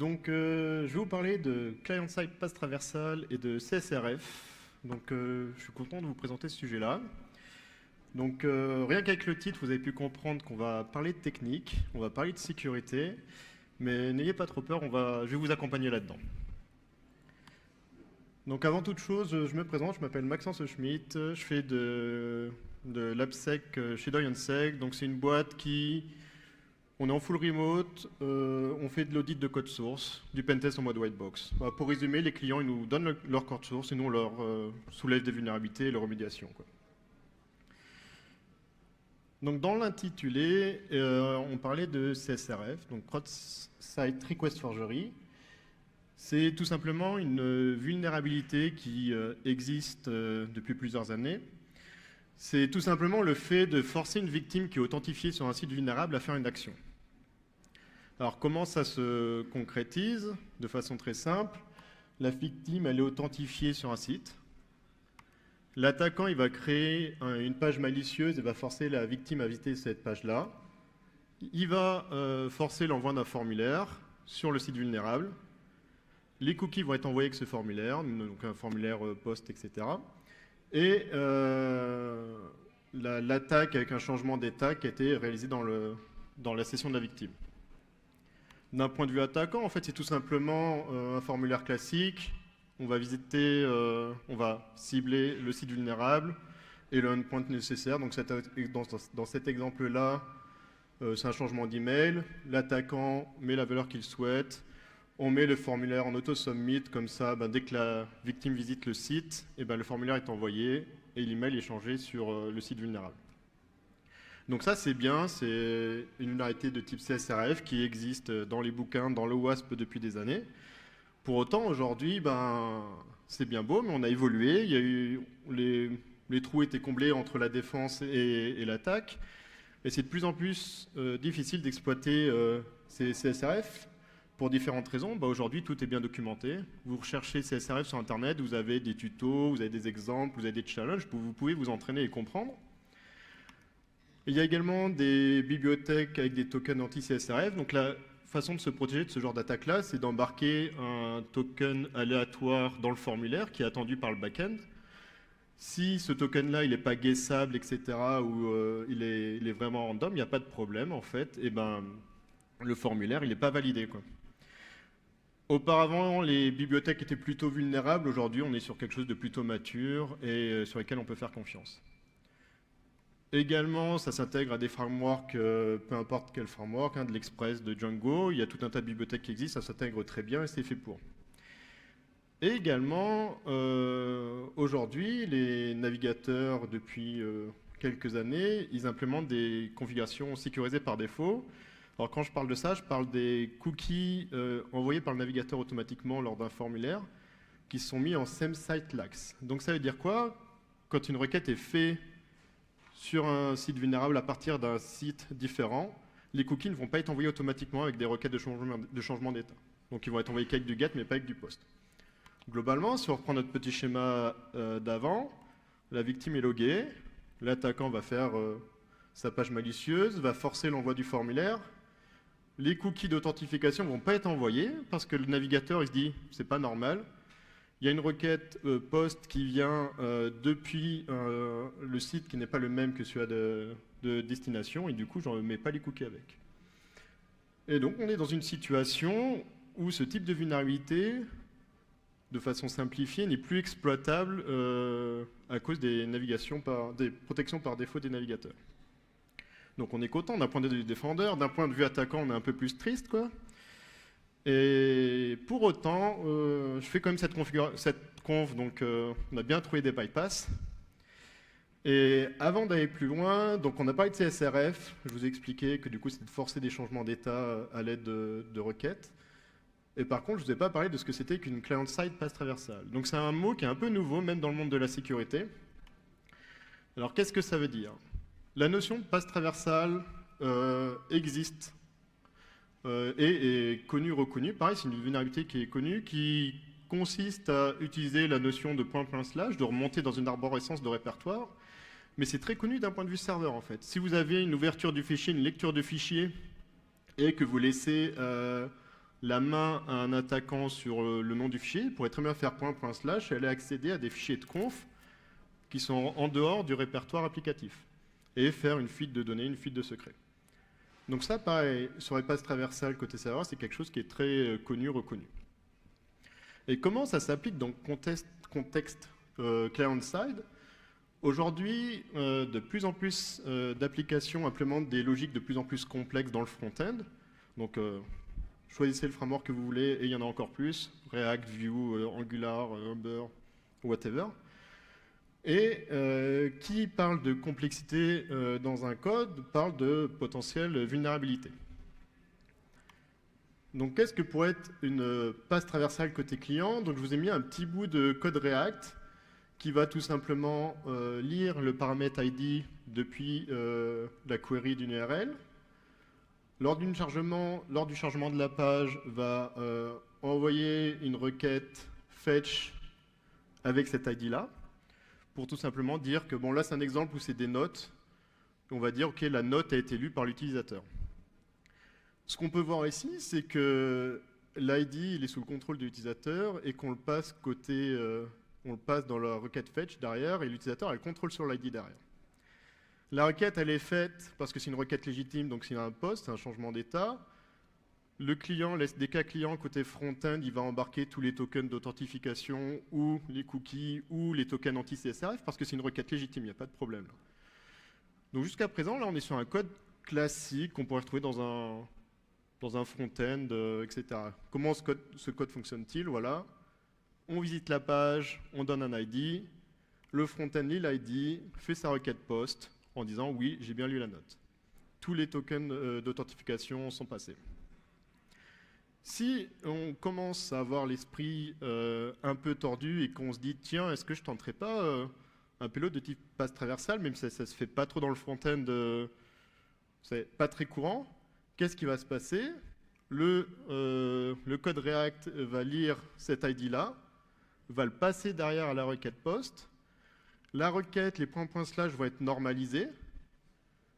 Donc, je vais vous parler de Client-Side Path Traversal et de CSRF. Donc, je suis content de vous présenter ce sujet-là. Donc, rien qu'avec le titre, vous avez pu comprendre qu'on va parler de technique, on va parler de sécurité, mais n'ayez pas trop peur, je vais vous accompagner là-dedans. Donc, avant toute chose, je me présente, je m'appelle Maxence Schmitt, je fais de l'AppSec chez DoyenSec. Donc, c'est une boîte on est en full remote, on fait de l'audit de code source, du pentest en mode white box. Voilà, pour résumer, les clients ils nous donnent leur code source et nous on leur soulève des vulnérabilités et leur remédiation, quoi. Donc dans l'intitulé, on parlait de CSRF, donc Cross-Site Request Forgery. C'est tout simplement une vulnérabilité qui existe depuis plusieurs années. C'est tout simplement le fait de forcer une victime qui est authentifiée sur un site vulnérable à faire une action. Alors comment ça se concrétise? De façon très simple, la victime elle est authentifiée sur un site. L'attaquant il va créer une page malicieuse et va forcer la victime à visiter cette page-là. Il va forcer l'envoi d'un formulaire sur le site vulnérable. Les cookies vont être envoyés avec ce formulaire, donc un formulaire post, etc. Et l'attaque avec un changement d'état qui a été réalisé dans la session de la victime. D'un point de vue attaquant, en fait, c'est tout simplement un formulaire classique. On va on va cibler le site vulnérable et le endpoint nécessaire. Donc dans cet exemple-là, c'est un changement d'email. L'attaquant met la valeur qu'il souhaite. On met le formulaire en auto-submit, comme ça, dès que la victime visite le site, le formulaire est envoyé et l'email est changé sur le site vulnérable. Donc ça, c'est bien, c'est une vulnérabilité de type CSRF qui existe dans les bouquins, dans le WASP depuis des années. Pour autant, aujourd'hui, c'est bien beau, mais on a évolué. Il y a eu les trous étaient comblés entre la défense et l'attaque. Et c'est de plus en plus difficile d'exploiter ces CSRF. Pour différentes raisons, aujourd'hui tout est bien documenté. Vous recherchez CSRF sur Internet, vous avez des tutos, vous avez des exemples, vous avez des challenges, vous pouvez vous entraîner et comprendre. Il y a également des bibliothèques avec des tokens anti-CSRF. Donc la façon de se protéger de ce genre d'attaque-là, c'est d'embarquer un token aléatoire dans le formulaire qui est attendu par le back-end. Si ce token-là, il n'est pas guessable, etc., ou il est vraiment random, il n'y a pas de problème en fait. Et le formulaire, il n'est pas validé, quoi. Auparavant, les bibliothèques étaient plutôt vulnérables. Aujourd'hui, on est sur quelque chose de plutôt mature et sur lesquels on peut faire confiance. Également, ça s'intègre à des frameworks, peu importe quel framework, de l'Express, de Django. Il y a tout un tas de bibliothèques qui existent, ça s'intègre très bien et c'est fait pour. Et également, aujourd'hui, les navigateurs, depuis quelques années, ils implémentent des configurations sécurisées par défaut. Alors quand je parle de ça, je parle des cookies envoyés par le navigateur automatiquement lors d'un formulaire qui sont mis en same site lax. Donc ça veut dire quoi? Quand une requête est faite sur un site vulnérable à partir d'un site différent, les cookies ne vont pas être envoyés automatiquement avec des requêtes de changement d'état. Donc ils vont être envoyés qu'avec du get mais pas avec du post. Globalement, si on reprend notre petit schéma d'avant, la victime est loguée, l'attaquant va faire sa page malicieuse, va forcer l'envoi du formulaire. Les cookies d'authentification ne vont pas être envoyés parce que le navigateur il se dit c'est pas normal. Il y a une requête post qui vient depuis le site qui n'est pas le même que celui de destination et du coup je ne mets pas les cookies avec. Et donc on est dans une situation où ce type de vulnérabilité, de façon simplifiée, n'est plus exploitable à cause des protections par défaut des navigateurs. Donc on est content d'un point de vue défendeur, d'un point de vue attaquant, on est un peu plus triste, quoi. Et pour autant, je fais quand même cette conf, donc on a bien trouvé des bypass. Et avant d'aller plus loin, donc on a parlé de CSRF, je vous ai expliqué que du coup c'est de forcer des changements d'état à l'aide de requêtes. Et par contre, je ne vous ai pas parlé de ce que c'était qu'une client-side path traversal. Donc c'est un mot qui est un peu nouveau, même dans le monde de la sécurité. Alors qu'est-ce que ça veut dire? La notion de path traversal existe et est connue, reconnue. Pareil, c'est une vulnérabilité qui est connue, qui consiste à utiliser la notion de point/slash, de remonter dans une arborescence de répertoire. Mais c'est très connu d'un point de vue serveur, en fait. Si vous avez une ouverture du fichier, une lecture de fichier, et que vous laissez la main à un attaquant sur le nom du fichier, il pourrait très bien faire .// et aller accéder à des fichiers de conf qui sont en dehors du répertoire applicatif et faire une fuite de données, une fuite de secret. Donc ça, pareil, sur les passes traversales côté serveur, c'est quelque chose qui est très connu, reconnu. Et comment ça s'applique dans le contexte client-side? Aujourd'hui, de plus en plus d'applications implémentent des logiques de plus en plus complexes dans le front-end. Donc, choisissez le framework que vous voulez, et il y en a encore plus. React, Vue, Angular, Ember, whatever. Et qui parle de complexité dans un code, parle de potentielle vulnérabilité. Donc, qu'est-ce que pourrait être une passe traversale côté client? Donc, je vous ai mis un petit bout de code React qui va tout simplement lire le paramètre ID depuis la query d'une URL. Lors du chargement de la page, va envoyer une requête fetch avec cet ID-là, pour tout simplement dire que, bon, là, c'est un exemple où c'est des notes. On va dire, OK, la note a été lue par l'utilisateur. Ce qu'on peut voir ici, c'est que l'ID, il est sous le contrôle de l'utilisateur et qu'on le passe on le passe dans la requête fetch derrière et l'utilisateur a le contrôle sur l'ID derrière. La requête, elle est faite parce que c'est une requête légitime, donc c'est un POST, c'est un changement d'état. Le client, l'SDK client côté front-end, il va embarquer tous les tokens d'authentification ou les cookies ou les tokens anti-CSRF parce que c'est une requête légitime, il n'y a pas de problème. Donc jusqu'à présent, là, on est sur un code classique qu'on pourrait retrouver dans un front-end, etc. Comment ce code fonctionne-t-il? Voilà. On visite la page, on donne un ID, le front-end lit l'ID, fait sa requête post en disant oui, j'ai bien lu la note. Tous les tokens d'authentification sont passés. Si on commence à avoir l'esprit un peu tordu et qu'on se dit tiens, est-ce que je tenterais pas un payload de type passe traversale, même si ça se fait pas trop dans le front-end, c'est pas très courant, qu'est-ce qui va se passer? Le code React va lire cet ID-là, va le passer derrière à la requête post. La requête, les points// vont être normalisés.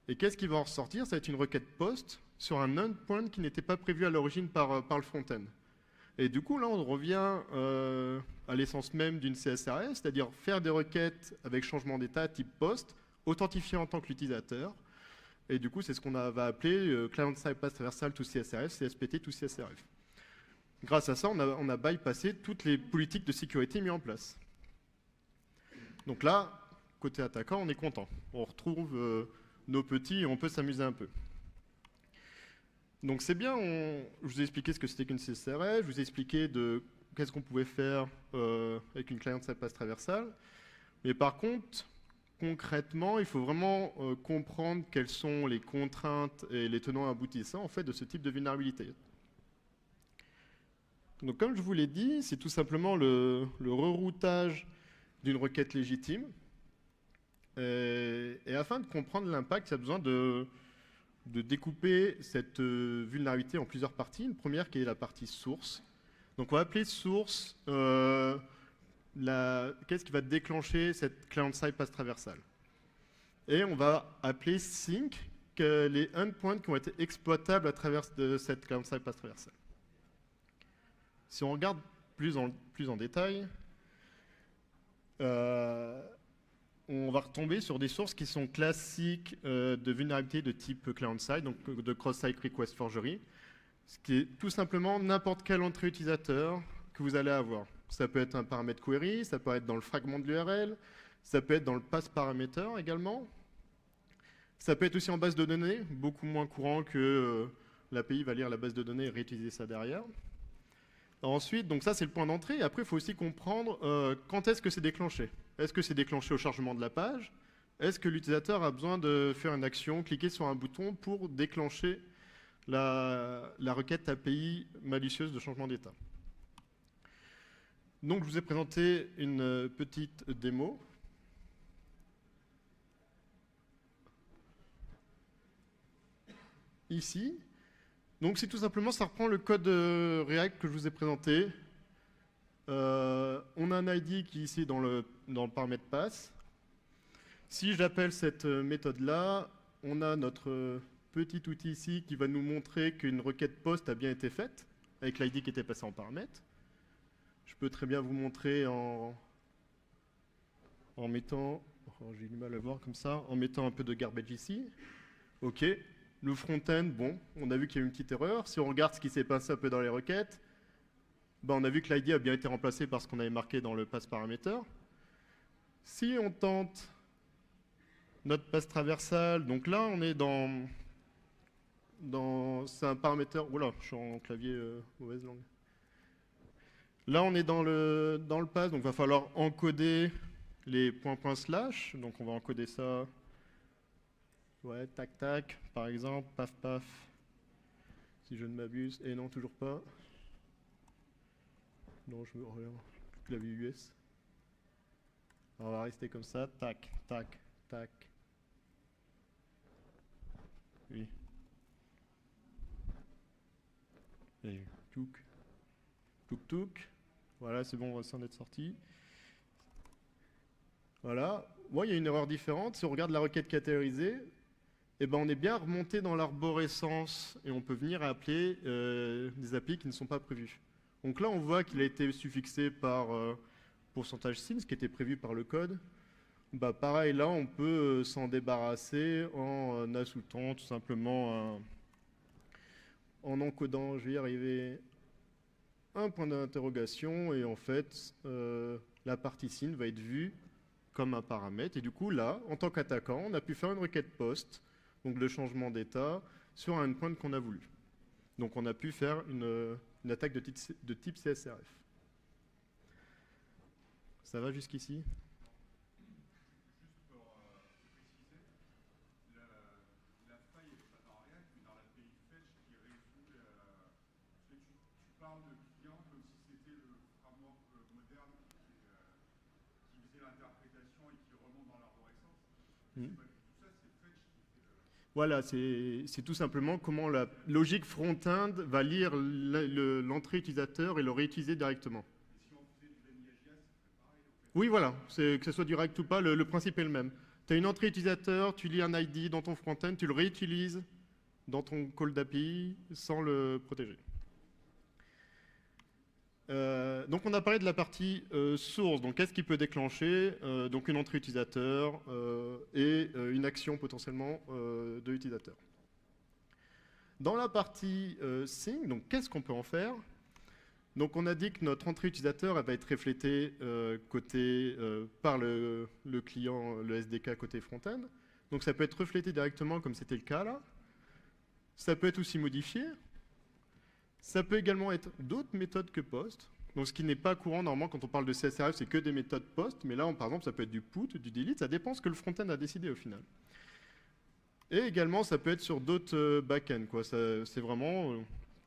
Et qu'est-ce qui va en ressortir? Ça va être une requête post sur un endpoint qui n'était pas prévu à l'origine par le front-end. Et du coup, là, on revient à l'essence même d'une CSRF, c'est-à-dire faire des requêtes avec changement d'état type post, authentifié en tant que l'utilisateur. Et du coup, c'est ce qu'on va appeler Client-Side Pass Traversal to CSRF, CSPT to CSRF. Grâce à ça, on a bypassé toutes les politiques de sécurité mises en place. Donc là, côté attaquant, on est content. On retrouve nos petits et on peut s'amuser un peu. Donc c'est bien, je vous ai expliqué ce que c'était qu'une CSRF, je vous ai expliqué qu'est-ce qu'on pouvait faire avec une Client-Side Pass Traversal. Mais par contre, concrètement, il faut vraiment comprendre quelles sont les contraintes et les tenants aboutissants en fait, de ce type de vulnérabilité. Donc comme je vous l'ai dit, c'est tout simplement le reroutage d'une requête légitime. Et afin de comprendre l'impact, il y a besoin de découper cette vulnérabilité en plusieurs parties. Une première qui est la partie source. Donc on va appeler source qu'est-ce qui va déclencher cette client-side pass traversale. Et on va appeler sync les endpoints qui ont été exploitables à travers de cette client-side pass traversale. Si on regarde plus en détail, on va retomber sur des sources qui sont classiques de vulnérabilité de type client-side, donc de cross-site request forgery, ce qui est tout simplement n'importe quelle entrée utilisateur que vous allez avoir. Ça peut être un paramètre query, ça peut être dans le fragment de l'URL, ça peut être dans le pass parameter également. Ça peut être aussi en base de données, beaucoup moins courant que l'API va lire la base de données et réutiliser ça derrière. Ensuite, donc ça c'est le point d'entrée. Après, il faut aussi comprendre quand est-ce que c'est déclenché. Est-ce que c'est déclenché au chargement de la page? Est-ce que l'utilisateur a besoin de faire une action, cliquer sur un bouton pour déclencher la requête API malicieuse de changement d'état? Donc je vous ai présenté une petite démo. Ici. Donc c'est tout simplement, ça reprend le code React que je vous ai présenté. On a un ID qui est ici dans le paramètre pass. Si j'appelle cette méthode-là, on a notre petit outil ici qui va nous montrer qu'une requête post a bien été faite avec l'ID qui était passé en paramètre. Je peux très bien vous montrer en mettant, j'ai du mal à voir comme ça, en mettant un peu de garbage ici. OK. Le front-end, bon, on a vu qu'il y a eu une petite erreur. Si on regarde ce qui s'est passé un peu dans les requêtes, ben on a vu que l'ID a bien été remplacé par ce qu'on avait marqué dans le pass parameter. Si on tente notre passe traversale, donc là on est dans c'est un paramètre, oula, je suis en clavier mauvaise langue. Là on est dans le pass, donc il va falloir encoder les points slash, donc on va encoder ça, ouais, tac tac, par exemple, paf paf, si je ne m'abuse, et non, toujours pas. Non, je me regarde, clavier US. Alors, on va rester comme ça, tac, tac, tac. Oui. Et touk, touk touk. Voilà, c'est bon, on va s'en être sorti. Voilà. Moi, il y a une erreur différente. Si on regarde la requête catégorisée, eh ben, on est bien remonté dans l'arborescence et on peut venir appeler des applis qui ne sont pas prévues. Donc là, on voit qu'il a été suffixé par pourcentage sin, ce qui était prévu par le code. Bah, pareil, là, on peut s'en débarrasser en ajoutant tout simplement en encodant, je vais y arriver, un point d'interrogation et en fait, la partie sin va être vue comme un paramètre. Et du coup, là, en tant qu'attaquant, on a pu faire une requête post, donc le changement d'état, sur un endpoint qu'on a voulu. Donc on a pu faire une attaque de type CSRF. Ça va jusqu'ici ? Voilà, c'est tout simplement comment la logique front-end va lire l'entrée utilisateur et le réutiliser directement. Oui, voilà, que ce soit direct ou pas, le principe est le même. Tu as une entrée utilisateur, tu lis un ID dans ton front-end, tu le réutilises dans ton call d'API sans le protéger. Donc on a parlé de la partie source, donc qu'est-ce qui peut déclencher donc une entrée utilisateur et une action potentiellement de l'utilisateur. Dans la partie sync, donc qu'est-ce qu'on peut en faire? Donc on a dit que notre entrée utilisateur elle va être reflétée par le client, le SDK côté front-end. Donc ça peut être reflété directement comme c'était le cas là. Ça peut être aussi modifié. Ça peut également être d'autres méthodes que post. Donc ce qui n'est pas courant normalement quand on parle de CSRF, c'est que des méthodes post, mais là par exemple ça peut être du put, du delete, ça dépend ce que le front-end a décidé au final. Et également ça peut être sur d'autres back-end, quoi. C'est vraiment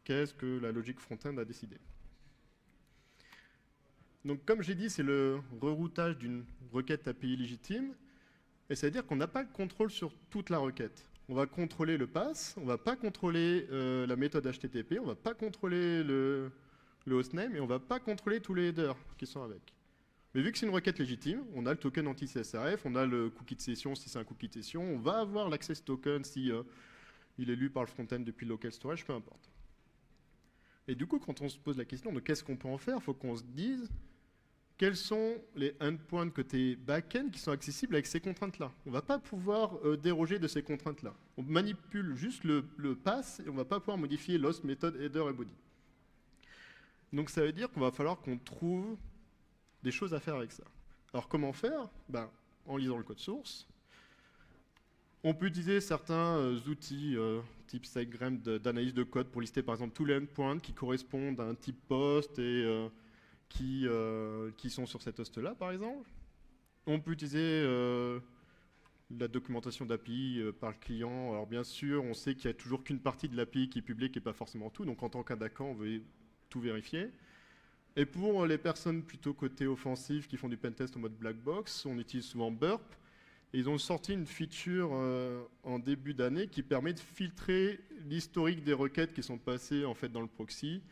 qu'est-ce que la logique front-end a décidé. Donc comme j'ai dit, c'est le reroutage d'une requête API légitime, et ça veut dire qu'on n'a pas le contrôle sur toute la requête. On va contrôler le pass, on ne va pas contrôler la méthode HTTP, on ne va pas contrôler le hostname et on ne va pas contrôler tous les headers qui sont avec. Mais vu que c'est une requête légitime, on a le token anti-CSRF, on a le cookie de session si c'est un cookie de session, on va avoir l'access token si il est lu par le front-end depuis le local storage, peu importe. Et du coup, quand on se pose la question de qu'est-ce qu'on peut en faire, il faut qu'on se dise quels sont les endpoints côté back-end qui sont accessibles avec ces contraintes-là. On ne va pas pouvoir déroger de ces contraintes-là. On manipule juste le pass et on ne va pas pouvoir modifier l'host, méthode, header et body. Donc ça veut dire qu'il va falloir qu'on trouve des choses à faire avec ça. Alors comment faire? En lisant le code source. On peut utiliser certains outils type SiteGround d'analyse de code pour lister par exemple tous les endpoints qui correspondent à un type post et qui sont sur cet host-là, par exemple. On peut utiliser la documentation d'API par le client. Alors bien sûr, on sait qu'il n'y a toujours qu'une partie de l'API qui est publique et pas forcément tout. Donc en tant qu'attaquant, on veut tout vérifier. Et pour les personnes plutôt côté offensif qui font du pentest en mode black box, on utilise souvent Burp. Et ils ont sorti une feature en début d'année qui permet de filtrer l'historique des requêtes qui sont passées en fait dans le proxy.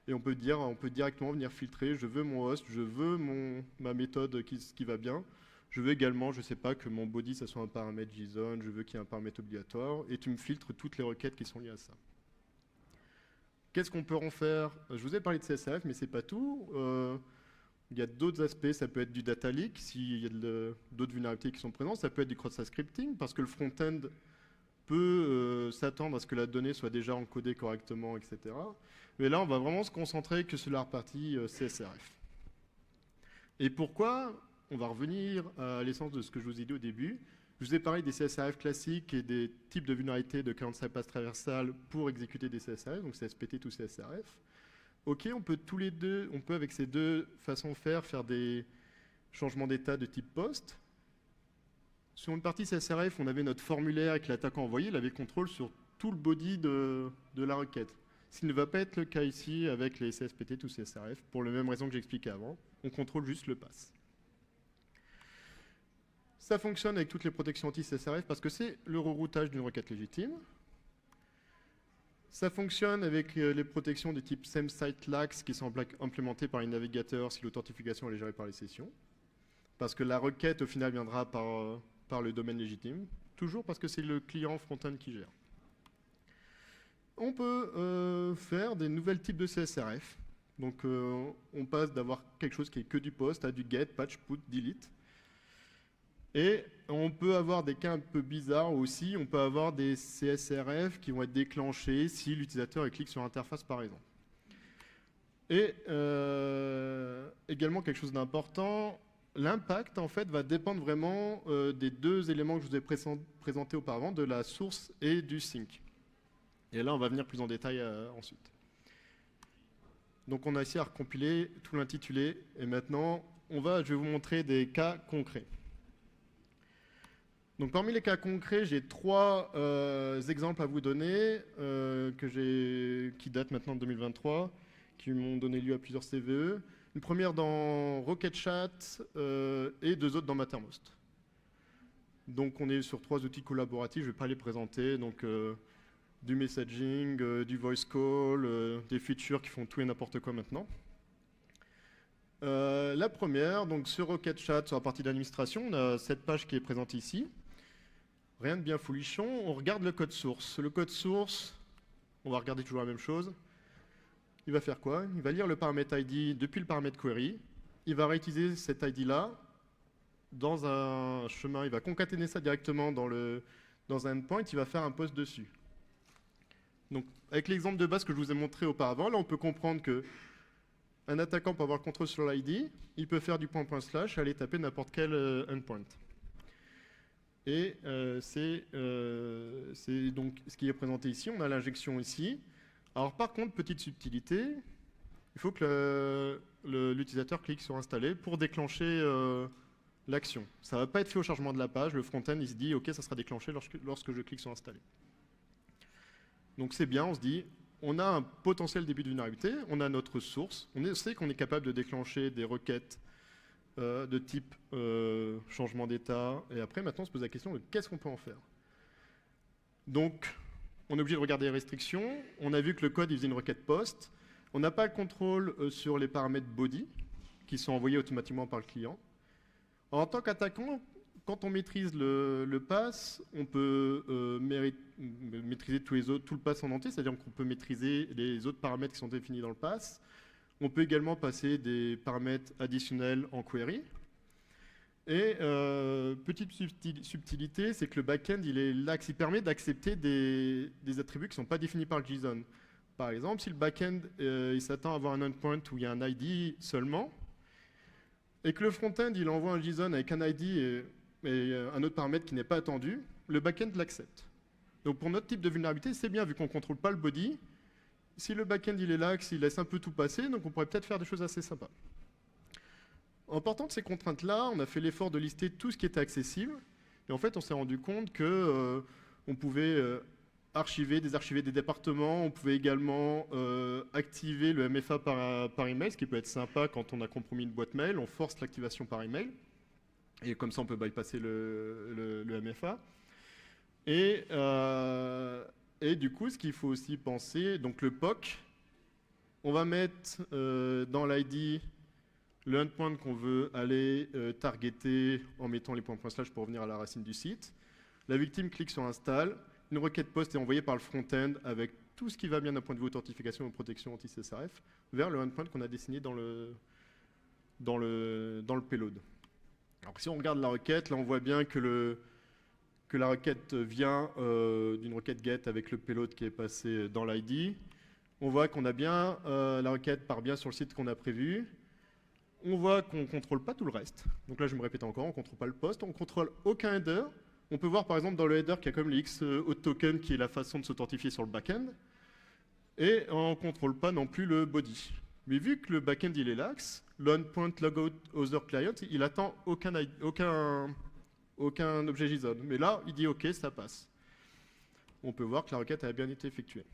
Et on peut directement venir filtrer, je veux mon host, je veux ma méthode qui va bien. Je veux également, je ne sais pas, que mon body, ça soit un paramètre JSON, je veux qu'il y ait un paramètre obligatoire, et tu me filtres toutes les requêtes qui sont liées à ça. Qu'est-ce qu'on peut en faire? Je vous ai parlé de CSRF, mais c'est pas tout. Il y a d'autres aspects, ça peut être du data leak, s'il y a d'autres vulnérabilités qui sont présentes, ça peut être du cross-site scripting, parce que le front-end peut s'attendre à ce que la donnée soit déjà encodée correctement, etc. Mais là, on va vraiment se concentrer que sur la partie CSRF. Et pourquoi? On va revenir à l'essence de ce que je vous ai dit au début. Je vous ai parlé des CSRF classiques et des types de vulnérabilités de current side path traversal pour exécuter des CSRF, donc CSPT ou CSRF. Ok, on peut avec ces deux façons de faire des changements d'état de type post. Sur une partie CSRF, on avait notre formulaire que l'attaquant envoyé, il avait le contrôle sur tout le body de la requête. Ce qui ne va pas être le cas ici avec les CSPT ou CSRF, pour les mêmes raisons que j'expliquais avant. On contrôle juste le pass. Ça fonctionne avec toutes les protections anti-CSRF parce que c'est le reroutage d'une requête légitime. Ça fonctionne avec les protections du type same-site lax qui sont implémentées par les navigateurs si l'authentification est gérée par les sessions. Parce que la requête, au final, viendra par le domaine légitime. Toujours parce que c'est le client front-end qui gère. On peut faire des nouvelles types de CSRF. Donc, on passe d'avoir quelque chose qui est que du post à du get, patch, put, delete. Et on peut avoir des cas un peu bizarres aussi. On peut avoir des CSRF qui vont être déclenchés si l'utilisateur clique sur l'interface, par exemple. Et également quelque chose d'important, l'impact en fait va dépendre vraiment des deux éléments que je vous ai présentés auparavant, de la source et du sync. Et là, on va venir plus en détail ensuite. Donc on a essayé à recompiler tout l'intitulé. Et maintenant, je vais vous montrer des cas concrets. Donc parmi les cas concrets, j'ai 3 exemples à vous donner qui datent maintenant de 2023, qui m'ont donné lieu à plusieurs CVE. Une première dans RocketChat et 2 autres dans Mattermost. Donc on est sur 3 outils collaboratifs, je ne vais pas les présenter. Donc du messaging, du voice call, des features qui font tout et n'importe quoi maintenant. La première, donc sur RocketChat, sur la partie d'administration, on a cette page qui est présente ici. Rien de bien folichon, on regarde le code source. Le code source, on va regarder toujours la même chose. Il va faire quoi? Il va lire le paramètre ID depuis le paramètre query. Il va réutiliser cet ID-là dans un chemin. Il va concaténer ça directement dans un endpoint. Il va faire un post dessus. Donc, avec l'exemple de base que je vous ai montré auparavant, là, on peut comprendre que un attaquant peut avoir le contrôle sur l'ID. Il peut faire du point// et aller taper n'importe quel endpoint. Et c'est donc ce qui est présenté ici. On a l'injection ici. Alors par contre, petite subtilité, il faut que l'utilisateur clique sur installer pour déclencher l'action. Ça ne va pas être fait au chargement de la page. Le front-end, il se dit, OK, ça sera déclenché lorsque je clique sur installer. Donc c'est bien, on se dit, on a un potentiel début de vulnérabilité, on a notre source, on sait qu'on est capable de déclencher des requêtes de type changement d'état. Et après, maintenant, on se pose la question de qu'est-ce qu'on peut en faire. Donc, on est obligé de regarder les restrictions. On a vu que le code, il faisait une requête post. On n'a pas le contrôle sur les paramètres body, qui sont envoyés automatiquement par le client. En tant qu'attaquant, quand on maîtrise le pass, on peut maîtriser tout le pass en entier, c'est-à-dire qu'on peut maîtriser les autres paramètres qui sont définis dans le pass. On peut également passer des paramètres additionnels en query. Et petite subtilité, c'est que le backend, il permet d'accepter des attributs qui ne sont pas définis par le JSON. Par exemple, si le backend il s'attend à avoir un endpoint où il y a un ID seulement, et que le front-end il envoie un JSON avec un ID et un autre paramètre qui n'est pas attendu, le backend l'accepte. Donc pour notre type de vulnérabilité, c'est bien vu qu'on ne contrôle pas le body. Si le backend il est là, il laisse un peu tout passer, donc on pourrait peut-être faire des choses assez sympas. En partant de ces contraintes-là, on a fait l'effort de lister tout ce qui était accessible. Et en fait, on s'est rendu compte que on pouvait désarchiver des départements. On pouvait également activer le MFA par email, ce qui peut être sympa quand on a compromis une boîte mail. On force l'activation par email. Et comme ça, on peut bypasser le MFA. Et du coup, ce qu'il faut aussi penser, donc le POC, on va mettre dans l'ID le endpoint qu'on veut aller targeter en mettant les points// pour revenir à la racine du site. La victime clique sur install. Une requête post est envoyée par le front-end avec tout ce qui va bien d'un point de vue authentification et protection anti-CSRF vers le endpoint qu'on a dessiné dans le payload. Alors si on regarde la requête, là on voit bien que la requête vient d'une requête GET avec le payload qui est passé dans l'ID. On voit qu'on a bien, la requête part bien sur le site qu'on a prévu. On voit qu'on ne contrôle pas tout le reste. Donc là, je me répète encore, on ne contrôle pas le post, on ne contrôle aucun header. On peut voir par exemple dans le header qu'il y a comme le X auth token qui est la façon de s'authentifier sur le backend. Et on ne contrôle pas non plus le body. Mais vu que le backend il est lax, l'onPoint logout other client, il attend aucun objet JSON. Mais là, il dit OK, ça passe. On peut voir que la requête a bien été effectuée.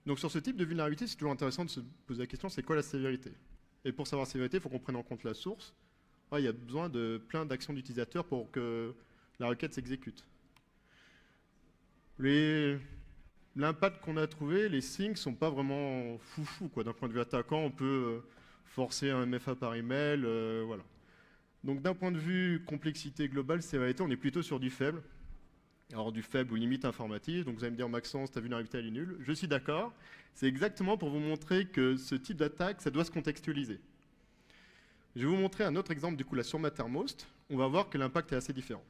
Donc sur ce type de vulnérabilité, c'est toujours intéressant de se poser la question, c'est quoi la sévérité? Et pour savoir la sévérité, il faut qu'on prenne en compte la source. Il y a besoin de plein d'actions d'utilisateurs pour que la requête s'exécute. L'impact qu'on a trouvé, les syncs ne sont pas vraiment foufou. D'un point de vue attaquant, on peut forcer un MFA par email, voilà. Donc d'un point de vue complexité globale, sévérité, on est plutôt sur du faible. Alors du faible ou limite informative. Donc vous allez me dire, Maxence, ta vulnérabilité elle est nulle. Je suis d'accord. C'est exactement pour vous montrer que ce type d'attaque, ça doit se contextualiser. Je vais vous montrer un autre exemple, du coup, là sur Mattermost. On va voir que l'impact est assez différent.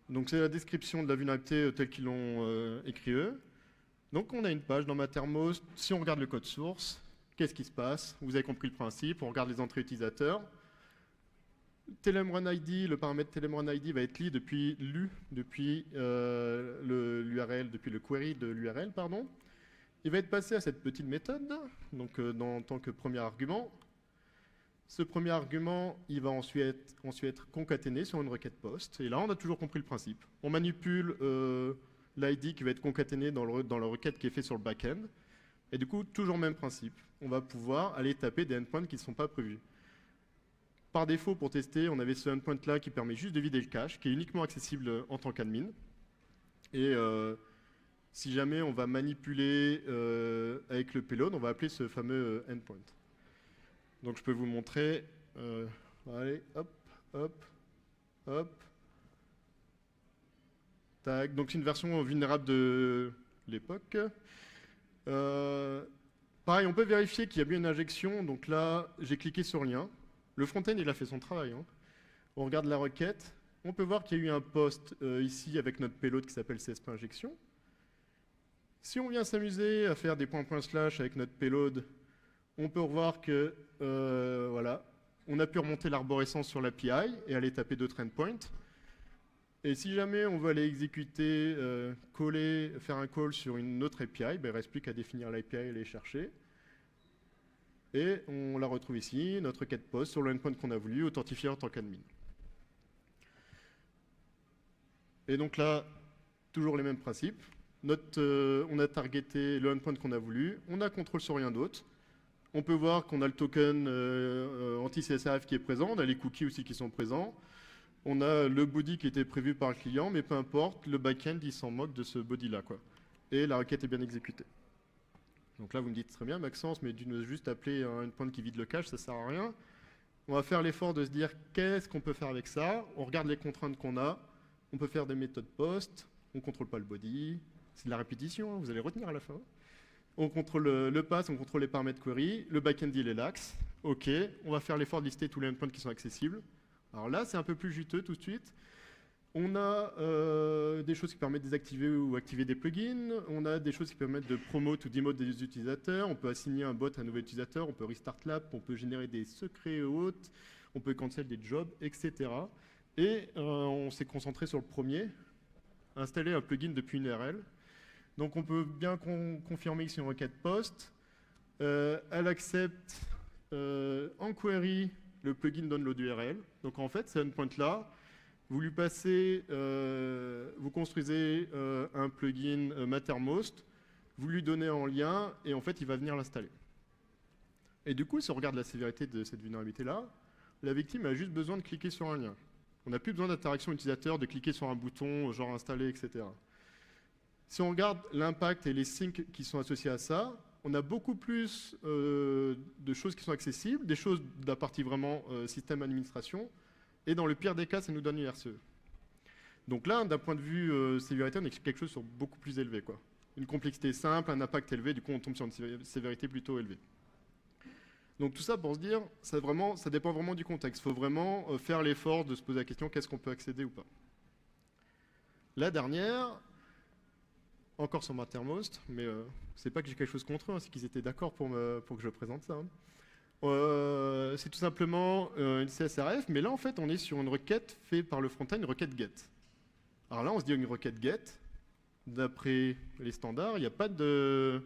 Donc c'est la description de la vulnérabilité telle qu'ils l'ont écrit eux. Donc on a une page dans Mattermost. Si on regarde le code source, qu'est-ce qui se passe? Vous avez compris le principe. On regarde les entrées utilisateurs. TLMRunID, le paramètre TLMRunID va être lu depuis l'URL, depuis le query de l'URL, pardon. Il va être passé à cette petite méthode, donc en tant que premier argument. Ce premier argument, il va ensuite être concaténé sur une requête post. Et là, on a toujours compris le principe. On manipule l'ID qui va être concaténé dans la requête qui est faite sur le back-end. Et du coup, toujours le même principe. On va pouvoir aller taper des endpoints qui ne sont pas prévus. Par défaut, pour tester, on avait ce endpoint-là qui permet juste de vider le cache, qui est uniquement accessible en tant qu'admin. Et si jamais on va manipuler avec le payload, on va appeler ce fameux endpoint. Donc je peux vous montrer. Allez, hop, hop, hop. Tac. Donc c'est une version vulnérable de l'époque. Pareil, on peut vérifier qu'il y a bien une injection. Donc là, j'ai cliqué sur le lien. Le front-end, il a fait son travail. On regarde la requête. On peut voir qu'il y a eu un post ici avec notre payload qui s'appelle csp-injection. Si on vient s'amuser à faire des points// avec notre payload, on peut revoir que, voilà, on a pu remonter l'arborescence sur l'API et aller taper d'autres endpoints. Et si jamais on veut aller exécuter, faire un call sur une autre API, il ne reste plus qu'à définir l'API et aller chercher. Et on la retrouve ici, notre requête post sur le endpoint qu'on a voulu, authentifier en tant qu'admin. Et donc là, toujours les mêmes principes. On a targeté le endpoint qu'on a voulu, on a contrôle sur rien d'autre. On peut voir qu'on a le token anti-CSRF qui est présent, on a les cookies aussi qui sont présents. On a le body qui était prévu par le client, mais peu importe, le back-end il s'en moque de ce body-là, Et la requête est bien exécutée. Donc là, vous me dites très bien, Maxence, mais d'une juste appeler un endpoint qui vide le cache, ça ne sert à rien. On va faire l'effort de se dire qu'est-ce qu'on peut faire avec ça. On regarde les contraintes qu'on a. On peut faire des méthodes post. On ne contrôle pas le body. C'est de la répétition, vous allez retenir à la fin. On contrôle le pass, on contrôle les paramètres query. Le backend, il est lax. OK, on va faire l'effort de lister tous les endpoints qui sont accessibles. Alors là, c'est un peu plus juteux tout de suite. On a des choses qui permettent de désactiver ou activer des plugins. On a des choses qui permettent de promote ou demote des utilisateurs. On peut assigner un bot à un nouvel utilisateur. On peut restart l'app. On peut générer des secrets hôtes. On peut cancel des jobs, etc. Et on s'est concentré sur le premier, installer un plugin depuis une URL. Donc on peut bien confirmer que c'est une requête post. Elle accepte en query le plugin download URL. Donc en fait, c'est un endpoint-là. Vous lui passez, vous construisez un plugin Mattermost, vous lui donnez en lien, et en fait, il va venir l'installer. Et du coup, si on regarde la sévérité de cette vulnérabilité-là, la victime a juste besoin de cliquer sur un lien. On n'a plus besoin d'interaction utilisateur, de cliquer sur un bouton, genre installer, etc. Si on regarde l'impact et les syncs qui sont associés à ça, on a beaucoup plus de choses qui sont accessibles, des choses de la partie vraiment système administration, et dans le pire des cas, ça nous donne une RCE. Donc là, d'un point de vue sévérité, on est quelque chose sur beaucoup plus élevé, quoi. Une complexité simple, un impact élevé, du coup on tombe sur une sévérité plutôt élevée. Donc tout ça pour se dire, ça dépend vraiment du contexte. Il faut vraiment faire l'effort de se poser la question, qu'est-ce qu'on peut accéder ou pas. La dernière, encore sur Mattermost, mais c'est pas que j'ai quelque chose contre eux, hein, c'est qu'ils étaient d'accord pour que je présente ça. Hein. C'est tout simplement une CSRF, mais là en fait on est sur une requête faite par le front-end, une requête GET. Alors là on se dit une requête GET, d'après les standards, il n'y a pas de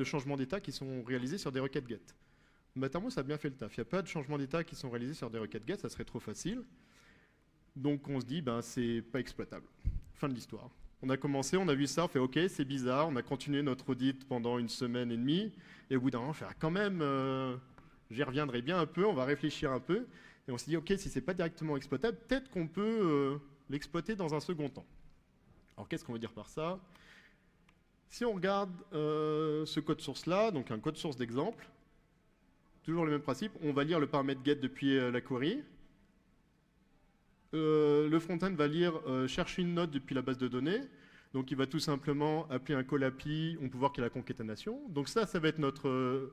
changements d'état qui sont réalisés sur des requêtes GET. Mattermost a bien fait le taf, il n'y a pas de changements d'état qui sont réalisés sur des requêtes GET, ça serait trop facile. Donc on se dit, ben c'est pas exploitable. Fin de l'histoire. On a commencé, on a vu ça, on fait ok, c'est bizarre, on a continué notre audit pendant 1 semaine et demie, et au bout d'un moment, on fait quand même, j'y reviendrai bien un peu, on va réfléchir un peu, et on s'est dit ok, si c'est pas directement exploitable, peut-être qu'on peut l'exploiter dans un second temps. Alors qu'est-ce qu'on veut dire par ça? Si on regarde ce code source-là, donc un code source d'exemple, toujours le même principe, on va lire le paramètre get depuis la query. Le front-end va lire, chercher une note depuis la base de données. Donc il va tout simplement appeler un call API, on peut voir qu'il y a la concaténation. Donc ça va être notre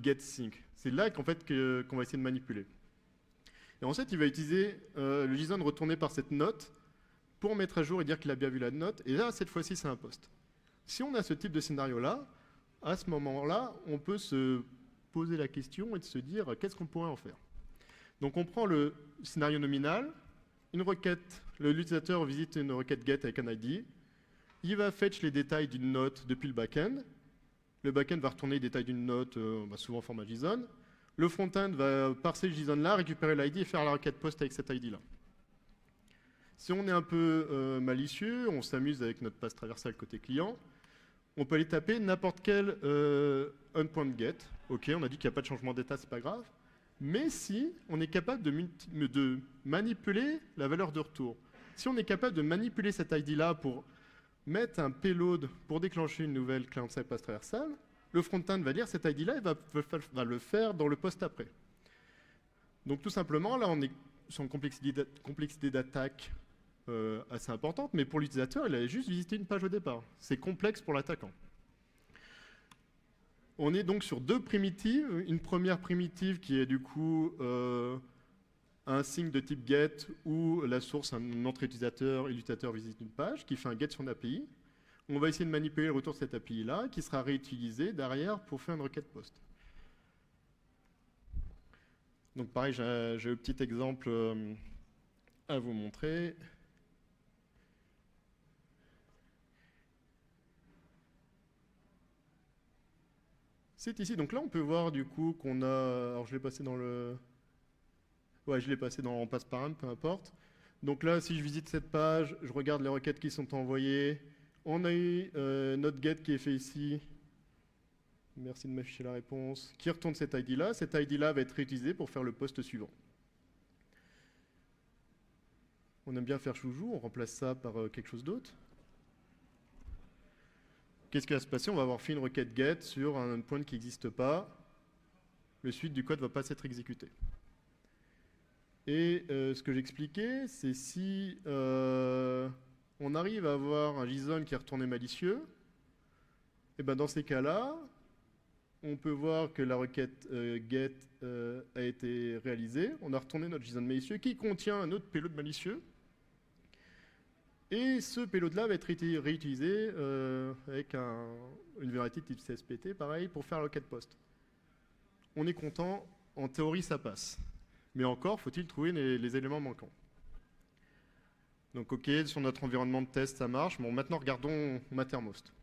get sync. C'est là qu'en fait qu'on va essayer de manipuler. Et ensuite, il va utiliser le JSON retourné par cette note pour mettre à jour et dire qu'il a bien vu la note. Et là, cette fois-ci, c'est un post. Si on a ce type de scénario-là, à ce moment-là, on peut se poser la question et de se dire qu'est-ce qu'on pourrait en faire. Donc on prend le scénario nominal, une requête, l'utilisateur visite une requête get avec un ID, il va fetch les détails d'une note depuis le back-end, le back-end va retourner les détails d'une note, souvent en format JSON, le front-end va parser le JSON-là, récupérer l'ID et faire la requête post avec cet ID-là. Si on est un peu malicieux, on s'amuse avec notre passe traversale côté client, on peut aller taper n'importe quel endpoint get. Ok, on a dit qu'il n'y a pas de changement d'état, c'est pas grave. Mais si on est capable de manipuler la valeur de retour, si on est capable de manipuler cet ID-là pour mettre un payload pour déclencher une nouvelle client-side passe traversale, le front-end va lire cet ID-là et va le faire dans le post après. Donc tout simplement, là on est sur une complexité d'attaque assez importante, mais pour l'utilisateur, il a juste visité une page au départ. C'est complexe pour l'attaquant. On est donc sur 2 primitives. Une première primitive qui est du coup un signe de type get où la source, un entrée utilisateur et l'utilisateur visite une page, qui fait un get sur une API. On va essayer de manipuler le retour de cette API-là, qui sera réutilisé derrière pour faire une requête post. Donc pareil, j'ai un petit exemple à vous montrer. C'est ici, donc là on peut voir du coup qu'on a, alors je l'ai passé dans le, ouais je l'ai passé dans passe-param, peu importe. Donc là si je visite cette page, je regarde les requêtes qui sont envoyées, on a eu notre get qui est fait ici, merci de m'afficher la réponse, qui retourne cet ID-là va être réutilisé pour faire le post suivant. On aime bien faire chouchou, on remplace ça par quelque chose d'autre. Qu'est-ce qui va se passer? On va avoir fait une requête get sur un endpoint qui n'existe pas. Le suite du code ne va pas s'être exécuté. Et ce que j'expliquais, c'est si on arrive à avoir un JSON qui est retourné malicieux, et ben dans ces cas-là, on peut voir que la requête get a été réalisée. On a retourné notre JSON malicieux qui contient un autre payload malicieux. Et ce payload-là va être réutilisé avec une variété de type CSPT, pareil, pour faire la requête post. On est content, en théorie ça passe. Mais encore, faut-il trouver les éléments manquants. Donc ok, sur notre environnement de test, ça marche. Bon, maintenant regardons Mattermost.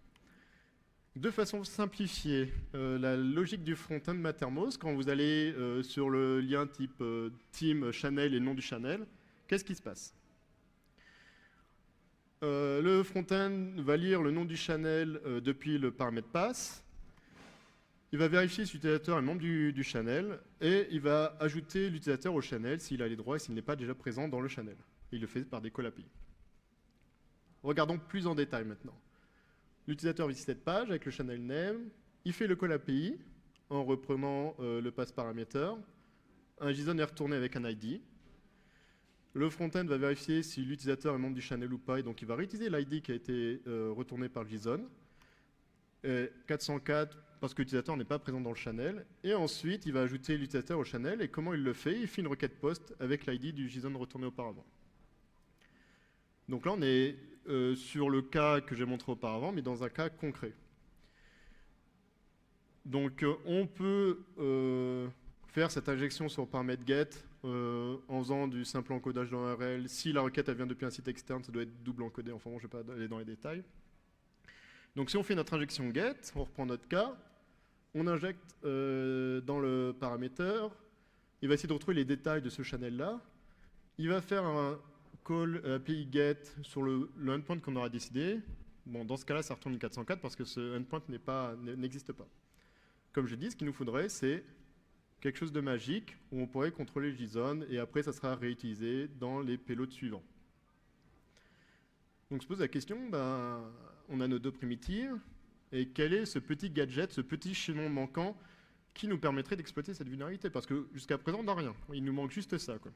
De façon simplifiée, la logique du front-end Mattermost, quand vous allez sur le lien type team, channel et nom du channel, qu'est-ce qui se passe? Le front-end va lire le nom du channel depuis le paramètre pass. Il va vérifier si l'utilisateur est membre du channel et il va ajouter l'utilisateur au channel s'il a les droits et s'il n'est pas déjà présent dans le channel. Et il le fait par des call API. Regardons plus en détail maintenant. L'utilisateur visite cette page avec le channel name. Il fait le call API en reprenant le pass parameter. Un JSON est retourné avec un ID. Le front-end va vérifier si l'utilisateur est membre du channel ou pas, et donc il va réutiliser l'ID qui a été retourné par le JSON. Et 404, parce que l'utilisateur n'est pas présent dans le channel. Et ensuite, il va ajouter l'utilisateur au channel. Et comment il le fait? Il fait une requête post avec l'ID du JSON retourné auparavant. Donc là, on est sur le cas que j'ai montré auparavant, mais dans un cas concret. Donc on peut faire cette injection sur le paramètre get en faisant du simple encodage dans l'URL. Si la requête elle vient depuis un site externe, ça doit être double encodé. Enfin bon, je ne vais pas aller dans les détails. Donc si on fait notre injection get, on reprend notre cas, on injecte dans le paraméteur, il va essayer de retrouver les détails de ce channel-là. Il va faire un call API get sur le endpoint qu'on aura décidé. Bon, dans ce cas-là, ça retourne une 404 parce que ce endpoint n'existe pas. Comme je dis, ce qu'il nous faudrait, c'est quelque chose de magique où on pourrait contrôler le JSON et après, ça sera réutilisé dans les payloads suivants. Donc, on se pose la question, on a nos deux primitives, et quel est ce petit gadget, ce petit chaînon manquant qui nous permettrait d'exploiter cette vulnérabilité? Parce que jusqu'à présent, on n'a rien. Il nous manque juste ça, quoi.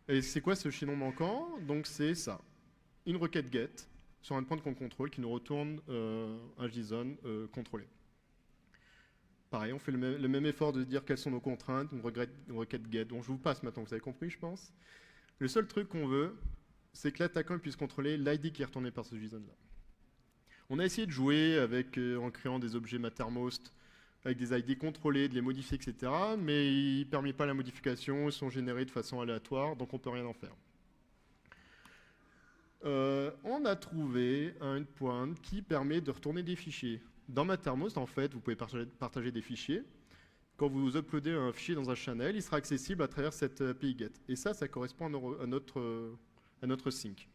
Et c'est quoi ce chaînon manquant? Donc, c'est ça. Une requête get sur un point qu'on contrôle qui nous retourne un JSON contrôlé. Pareil, on fait le même effort de dire quelles sont nos contraintes, une requête get. Donc je vous passe maintenant, vous avez compris, je pense. Le seul truc qu'on veut, c'est que l'attaquant puisse contrôler l'ID qui est retourné par ce JSON-là. On a essayé de jouer avec, en créant des objets Mattermost, avec des ID contrôlés, de les modifier, etc. Mais ils ne permettent pas la modification, ils sont générés de façon aléatoire, donc on ne peut rien en faire. On a trouvé un endpoint qui permet de retourner des fichiers. Dans Mattermost, en fait, vous pouvez partager des fichiers. Quand vous uploadez un fichier dans un channel, il sera accessible à travers cette API GET. Et ça correspond à notre sync.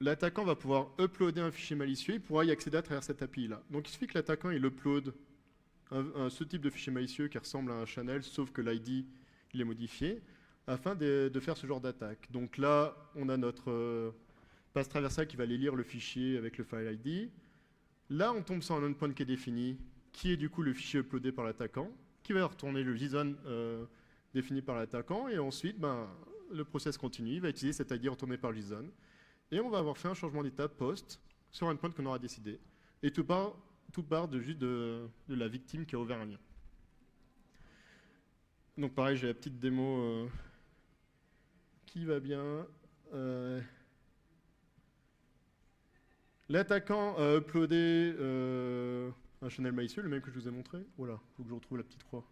L'attaquant va pouvoir uploader un fichier malicieux, il pourra y accéder à travers cette API-là. Donc il suffit que l'attaquant il upload ce type de fichier malicieux qui ressemble à un channel, sauf que l'ID il est modifié, afin de faire ce genre d'attaque. Donc là, on a notre passe traversale qui va aller lire le fichier avec le file ID. Là, on tombe sur un endpoint qui est défini, qui est du coup le fichier uploadé par l'attaquant, qui va retourner le JSON défini par l'attaquant, et ensuite, le process continue, il va utiliser cet ID retourné par le JSON, et on va avoir fait un changement d'état post sur un endpoint qu'on aura décidé. Et tout part juste de la victime qui a ouvert un lien. Donc pareil, j'ai la petite démo qui va bien. L'attaquant a uploadé un channel malicieux, le même que je vous ai montré. Voilà, il faut que je retrouve la petite croix.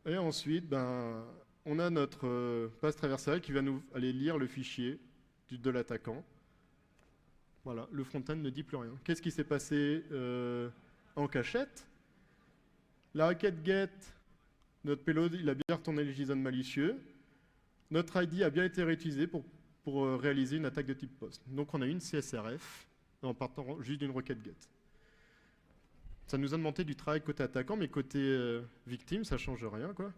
Et ensuite, on a notre passe traversale qui va nous aller lire le fichier de l'attaquant. Voilà, le front-end ne dit plus rien. Qu'est-ce qui s'est passé en cachette? La requête get, notre payload, il a bien retourné le JSON malicieux. Notre ID a bien été réutilisé pour réaliser une attaque de type post. Donc on a une CSRF en partant juste d'une requête get. Ça nous a demandé du travail côté attaquant, mais côté victime, ça ne change rien, quoi.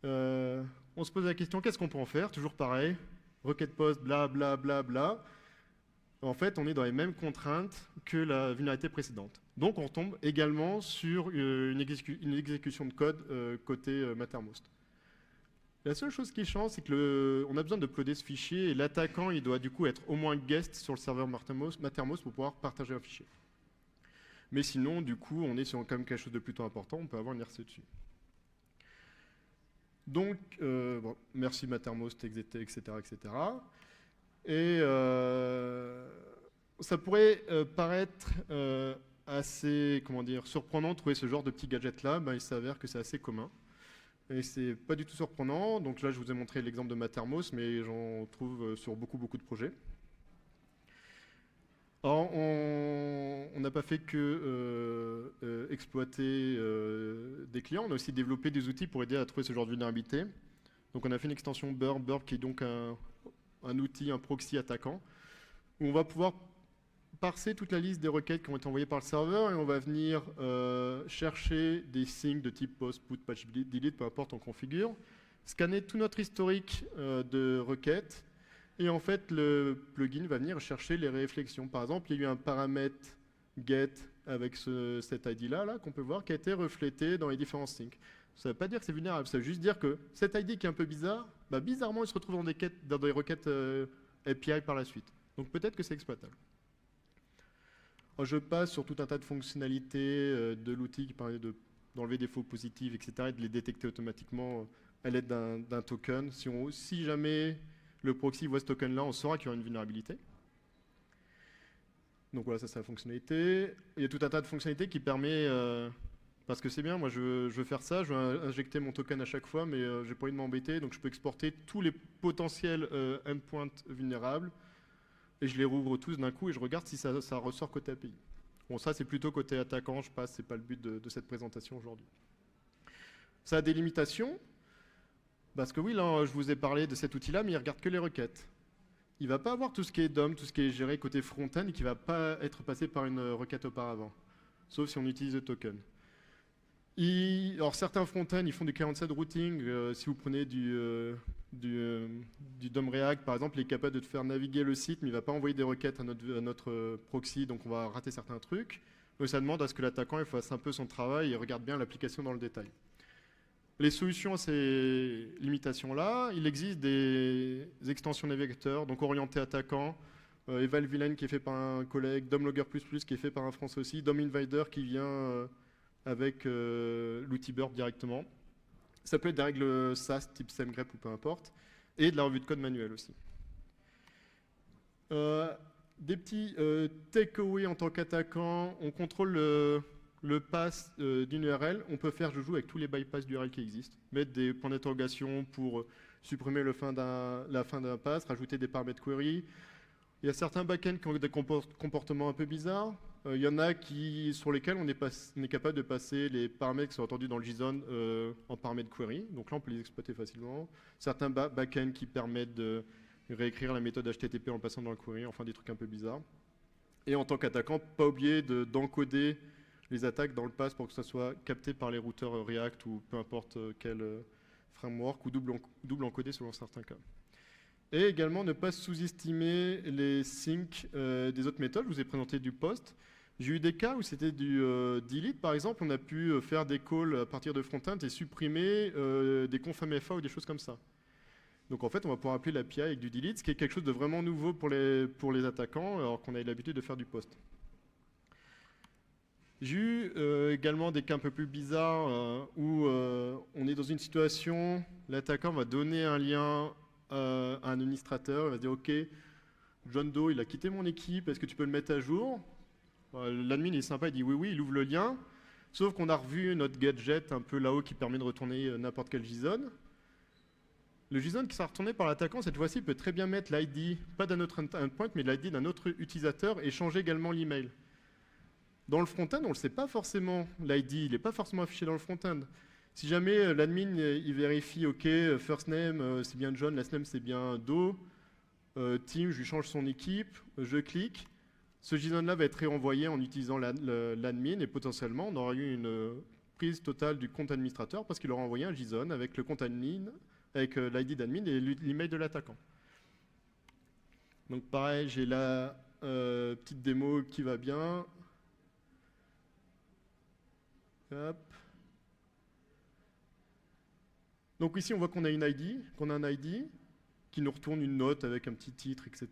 On se pose la question, qu'est-ce qu'on peut en faire? Toujours pareil, requête post, bla bla bla bla. En fait, on est dans les mêmes contraintes que la vulnérabilité précédente. Donc on tombe également sur une exécution de code côté Mattermost. La seule chose qui change, c'est qu'on a besoin d'uploader ce fichier et l'attaquant il doit du coup être au moins guest sur le serveur Mattermost pour pouvoir partager un fichier. Mais sinon, du coup, on est sur quand même quelque chose de plutôt important, on peut avoir une RC dessus. Donc, merci Mattermost, etc., etc. Et ça pourrait paraître assez, surprenant de trouver ce genre de petits gadgets-là. Il s'avère que c'est assez commun. Et c'est pas du tout surprenant. Donc là, je vous ai montré l'exemple de Mattermost, mais j'en trouve sur beaucoup de projets. Alors, on n'a pas fait que exploiter des clients, on a aussi développé des outils pour aider à trouver ce genre de vulnérabilité. Donc on a fait une extension Burp qui est donc un outil, un proxy attaquant, où on va pouvoir parser toute la liste des requêtes qui ont été envoyées par le serveur et on va venir chercher des signes de type post, put, patch, delete, peu importe, on configure, scanner tout notre historique de requêtes. Et en fait, le plugin va venir chercher les réflexions. Par exemple, il y a eu un paramètre get avec cet ID-là qu'on peut voir, qui a été reflété dans les différents syncs. Ça ne veut pas dire que c'est vulnérable, ça veut juste dire que cet ID qui est un peu bizarre, bah, bizarrement, il se retrouve dans des requêtes API par la suite. Donc peut-être que c'est exploitable. Alors, je passe sur tout un tas de fonctionnalités de l'outil qui permet d'enlever des faux positifs, etc., et de les détecter automatiquement à l'aide d'un token. Si jamais le proxy voit ce token-là, on saura qu'il y aura une vulnérabilité. Donc voilà, ça c'est la fonctionnalité. Il y a tout un tas de fonctionnalités qui permet, parce que c'est bien, moi je veux faire ça, je veux injecter mon token à chaque fois, mais j'ai pas envie de m'embêter, donc je peux exporter tous les potentiels endpoints vulnérables, et je les rouvre tous d'un coup, et je regarde si ça ressort côté API. Bon, ça c'est plutôt côté attaquant, je passe, c'est pas le but de cette présentation aujourd'hui. Ça a des limitations, parce que oui, là je vous ai parlé de cet outil-là, mais il regarde que les requêtes. Il ne va pas avoir tout ce qui est DOM, tout ce qui est géré côté front-end et qui ne va pas être passé par une requête auparavant, sauf si on utilise le token. Alors certains front-end, ils font du client-side routing. Si vous prenez du DOM React, par exemple, il est capable de te faire naviguer le site, mais il ne va pas envoyer des requêtes à notre proxy, donc on va rater certains trucs. Donc ça demande à ce que l'attaquant fasse un peu son travail et regarde bien l'application dans le détail. Les solutions à ces limitations-là, il existe des extensions navigateurs, donc orientés attaquants, EvalVillain qui est fait par un collègue, DOMLogger++ qui est fait par un Français aussi, DOMInvader qui vient avec l'outil Burp directement. Ça peut être des règles SAS type semgrep ou peu importe, et de la revue de code manuelle aussi. Des petits takeaways en tant qu'attaquant, on contrôle le pass d'une URL, on peut faire joujou avec tous les bypass d'URL qui existent. Mettre des points d'interrogation pour supprimer la fin d'un pass, rajouter des paramètres query. Il y a certains backends qui ont des comportements un peu bizarres. Il y en a sur lesquels on est capable de passer les paramètres qui sont entendus dans le JSON en paramètres query. Donc là, on peut les exploiter facilement. Certains backends qui permettent de réécrire la méthode HTTP en passant dans le query, enfin des trucs un peu bizarres. Et en tant qu'attaquant, pas oublier d'encoder les attaques dans le pass pour que ça soit capté par les routeurs React ou peu importe quel framework ou double encodé selon certains cas. Et également ne pas sous-estimer les syncs des autres méthodes. Je vous ai présenté du post. J'ai eu des cas où c'était du delete par exemple, on a pu faire des calls à partir de front-end et supprimer des conf MFA ou des choses comme ça. Donc en fait on va pouvoir appeler l'API avec du delete, ce qui est quelque chose de vraiment nouveau pour les attaquants alors qu'on a l'habitude de faire du post. J'ai eu également des cas un peu plus bizarres où on est dans une situation, l'attaquant va donner un lien à un administrateur, il va dire ok, John Doe il a quitté mon équipe, est-ce que tu peux le mettre à jour? L'admin est sympa, il dit oui oui, il ouvre le lien, sauf qu'on a revu notre gadget un peu là-haut qui permet de retourner n'importe quel JSON. Le JSON qui sera retourné par l'attaquant, cette fois-ci, peut très bien mettre l'ID, pas d'un autre endpoint, mais l'ID d'un autre utilisateur et changer également l'email. Dans le front-end, on ne le sait pas forcément, l'ID, il n'est pas forcément affiché dans le front-end. Si jamais l'admin il vérifie, ok, first name c'est bien John, last name c'est bien Doe, team, je lui change son équipe, je clique, ce JSON-là va être réenvoyé en utilisant l'admin et potentiellement on aura eu une prise totale du compte administrateur parce qu'il aura envoyé un JSON avec le compte admin, avec l'ID d'admin et l'email de l'attaquant. Donc pareil, j'ai la petite démo qui va bien. Hop. Donc ici on voit qu'on a un ID qui nous retourne une note avec un petit titre, etc.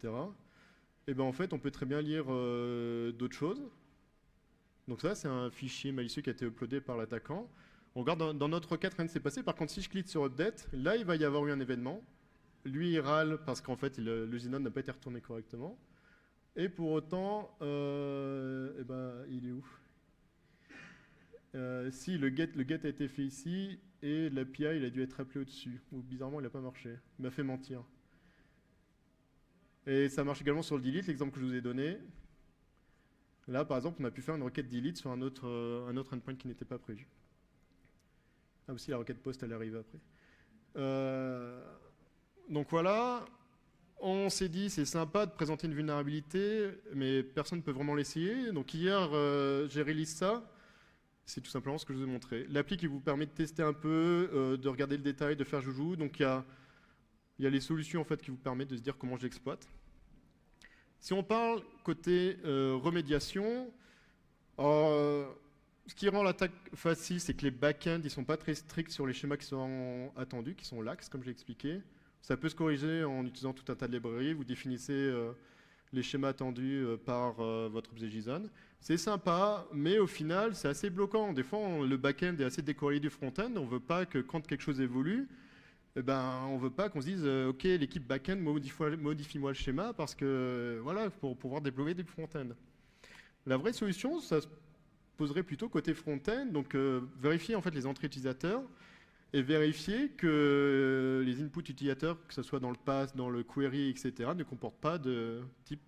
Et bien en fait on peut très bien lire d'autres choses. Donc ça c'est un fichier malicieux qui a été uploadé par l'attaquant. On regarde dans notre requête, rien ne s'est passé. Par contre si je clique sur update, là il va y avoir eu un événement. Lui il râle parce qu'en fait le JSON n'a pas été retourné correctement. Et pour autant, eh ben, il est où? Si le get a été fait ici et l'API il a dû être appelé au-dessus, ou bizarrement il n'a pas marché, il m'a fait mentir. Et ça marche également sur le delete, l'exemple que je vous ai donné. Là par exemple on a pu faire une requête delete sur un autre endpoint qui n'était pas prévu. Ah aussi la requête post elle arrive après. Donc voilà, on s'est dit c'est sympa de présenter une vulnérabilité, mais personne ne peut vraiment l'essayer. Donc hier j'ai release ça. C'est tout simplement ce que je vous ai montré. L'appli qui vous permet de tester un peu, de regarder le détail, de faire joujou. Donc il y a les solutions en fait, qui vous permettent de se dire comment je l'exploite. Si on parle côté remédiation, Alors, ce qui rend l'attaque facile, c'est que les back-ends, ils sont pas très stricts sur les schémas qui sont attendus, qui sont lax, comme j'ai expliqué. Ça peut se corriger en utilisant tout un tas de librairies. Vous définissez les schémas attendus par votre objet JSON. C'est sympa, mais au final, c'est assez bloquant. Des fois, le back-end est assez décorrélé du front-end. On veut pas que quand quelque chose évolue, eh ben, on veut pas qu'on se dise OK, l'équipe back-end, modifie-moi le schéma parce que voilà, pour pouvoir déployer du front-end. La vraie solution, ça se poserait plutôt côté front-end, donc vérifier en fait les entrées utilisateurs et vérifier que les inputs utilisateurs, que ce soit dans le pass, dans le query, etc., ne comportent pas de type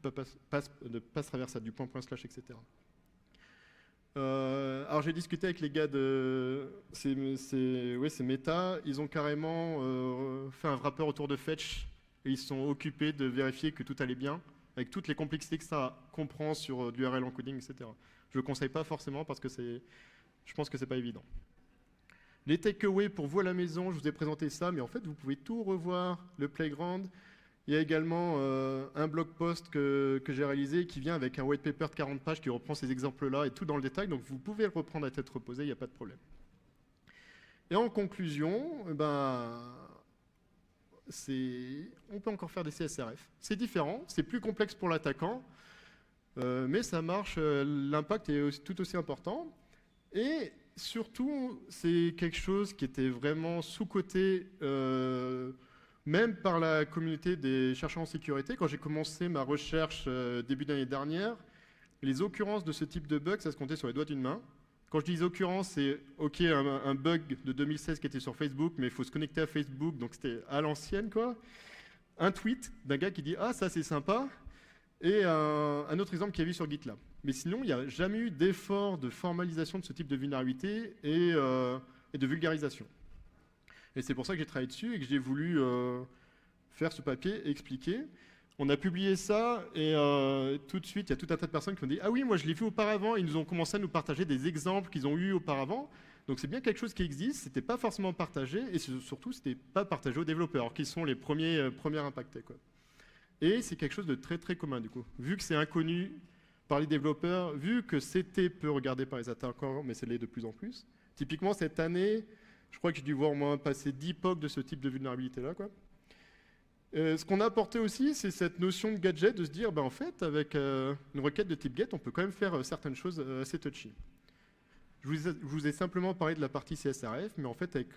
pass traversal, du point slash, etc. Alors j'ai discuté avec les gars de c'est Meta, ils ont carrément fait un wrapper autour de Fetch et ils se sont occupés de vérifier que tout allait bien avec toutes les complexités que ça comprend sur du URL encoding, etc. Je ne le conseille pas forcément parce que je pense que c'est pas évident. Les takeaways pour vous à la maison, je vous ai présenté ça, mais en fait vous pouvez tout revoir, le playground. Il y a également un blog post que j'ai réalisé qui vient avec un white paper de 40 pages qui reprend ces exemples-là et tout dans le détail, donc vous pouvez le reprendre à tête reposée, il n'y a pas de problème. Et en conclusion, on peut encore faire des CSRF. C'est différent, c'est plus complexe pour l'attaquant, mais ça marche, l'impact est tout aussi important. Et surtout, c'est quelque chose qui était vraiment sous-coté, même par la communauté des chercheurs en sécurité. Quand j'ai commencé ma recherche début d'année dernière, les occurrences de ce type de bug, ça se comptait sur les doigts d'une main. Quand je dis occurrence, c'est OK, un bug de 2016 qui était sur Facebook, mais il faut se connecter à Facebook, donc c'était à l'ancienne, quoi. Un tweet d'un gars qui dit « Ah, ça c'est sympa », et un autre exemple qui a vu sur GitLab. Mais sinon, il n'y a jamais eu d'effort de formalisation de ce type de vulnérabilité et de vulgarisation. Et c'est pour ça que j'ai travaillé dessus et que j'ai voulu faire ce papier et expliquer. On a publié ça et tout de suite, il y a tout un tas de personnes qui ont dit « Ah oui, moi je l'ai vu auparavant ». Ils nous ont commencé à nous partager des exemples qu'ils ont eus auparavant. Donc c'est bien quelque chose qui existe, c'était pas forcément partagé et surtout, c'était pas partagé aux développeurs, qui sont les premiers impactés, quoi. Et c'est quelque chose de très très commun du coup. Vu que c'est inconnu par les développeurs, vu que c'était peu regardé par les attaquants, mais c'est l'est de plus en plus. Typiquement cette année, je crois que j'ai dû voir au moins passer 10 POC de ce type de vulnérabilité-là, quoi. Ce qu'on a apporté aussi, c'est cette notion de gadget, de se dire, en fait, avec une requête de type GET, on peut quand même faire certaines choses assez touchy. Je vous ai simplement parlé de la partie CSRF, mais en fait, avec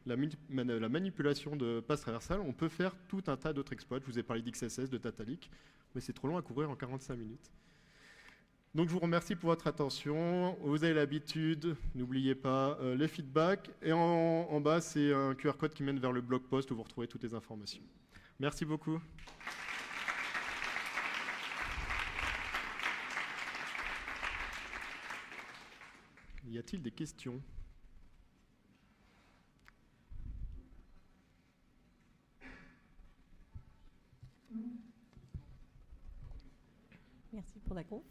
la manipulation de passe traversal, on peut faire tout un tas d'autres exploits. Je vous ai parlé d'XSS, de Tatalik, mais c'est trop long à couvrir en 45 minutes. Donc je vous remercie pour votre attention. Vous avez l'habitude, n'oubliez pas les feedbacks. Et en bas, c'est un QR code qui mène vers le blog post où vous retrouvez toutes les informations. Merci beaucoup. Y a-t-il des questions ? Merci pour la conf.